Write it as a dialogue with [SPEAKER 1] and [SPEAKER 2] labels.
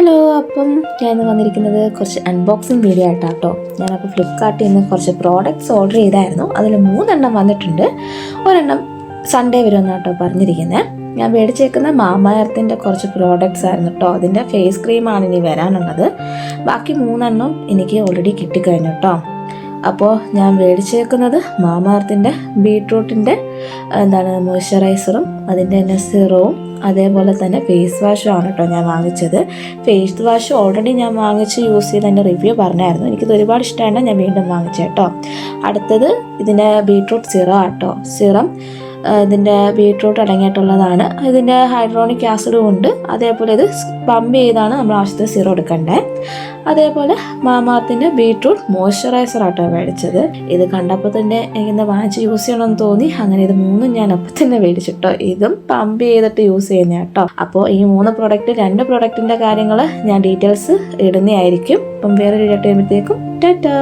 [SPEAKER 1] Hello, അപ്പം ഞാൻ വന്നിരിക്കുന്നത് കുറച്ച് അൺബോക്സിങ് വീഡിയോ ആയിട്ടാട്ടോ. ഞാനപ്പോൾ ഫ്ലിപ്കാർട്ടിൽ നിന്ന് കുറച്ച് പ്രോഡക്റ്റ്സ് ഓർഡർ ചെയ്തായിരുന്നു. അതിൽ 3 വന്നിട്ടുണ്ട്. ഒരെണ്ണം സൺഡേ വരുമെന്നാട്ടോ പറഞ്ഞിരിക്കുന്നത്. ഞാൻ മേടിച്ചേക്കുന്ന മാമ എർത്തിൻ്റെ കുറച്ച് പ്രോഡക്റ്റ്സ് ആയിരുന്നു കേട്ടോ. അതിൻ്റെ ഫേസ് ക്രീമാണ് ഇനി വരാനുള്ളത്. ബാക്കി 3 എനിക്ക് ഓൾറെഡി കിട്ടിക്കഴിഞ്ഞു കേട്ടോ. അപ്പോൾ ഞാൻ മേടിച്ചേക്കുന്നത് മാമ എർത്തിൻ്റെ ബീട്രൂട്ടിൻ്റെ മോയ്സ്ചറൈസറും അതിൻ്റെ തന്നെ സിറവും അതേപോലെ തന്നെ ഫേസ് വാഷും ആണ് കേട്ടോ ഞാൻ വാങ്ങിച്ചത്. ഫേസ് വാഷ് ഓൾറെഡി ഞാൻ വാങ്ങിച്ച് യൂസ് ചെയ്ത് എൻ്റെ റിവ്യൂ പറഞ്ഞായിരുന്നു. എനിക്കിത് ഒരുപാട് ഇഷ്ടമാണ്, ഞാൻ വീണ്ടും വാങ്ങിച്ചേട്ടോ. അടുത്തത് ഇതിൻ്റെ ബീട്രൂട്ട് സിറം ആട്ടോ. സിറം ഇതിൻ്റെ ബീട്രൂട്ട് അടങ്ങിയിട്ടുള്ളതാണ്. ഇതിൻ്റെ ഹൈഡ്രോണിക് ആസിഡും ഉണ്ട്. അതേപോലെ ഇത് പമ്പ് ചെയ്താണ് നമ്മൾ ആവശ്യത്തിന് സിറം എടുക്കേണ്ടത്. അതേപോലെ മാമാത്തിൻ്റെ ബീട്രൂട്ട് മോയ്സ്ചറൈസർ ആട്ടോ മേടിച്ചത്. ഇത് കണ്ടപ്പോൾ തന്നെ എനിക്കിന്ന് വാങ്ങിച്ച് യൂസ് ചെയ്യണമെന്ന് തോന്നി. അങ്ങനെ ഇത് 3 ഞാൻ അപ്പം തന്നെ മേടിച്ചിട്ടോ. ഇതും പമ്പ് ചെയ്തിട്ട് യൂസ് ചെയ്യുന്ന കേട്ടോ. അപ്പോൾ ഈ 2 പ്രൊഡക്റ്റിൻ്റെ കാര്യങ്ങൾ ഞാൻ ഡീറ്റെയിൽസ് ഇടുന്നതായിരിക്കും. അപ്പം വേറൊരു വീഡിയോ കഴിയുമ്പോഴത്തേക്കും ടാറ്റാ.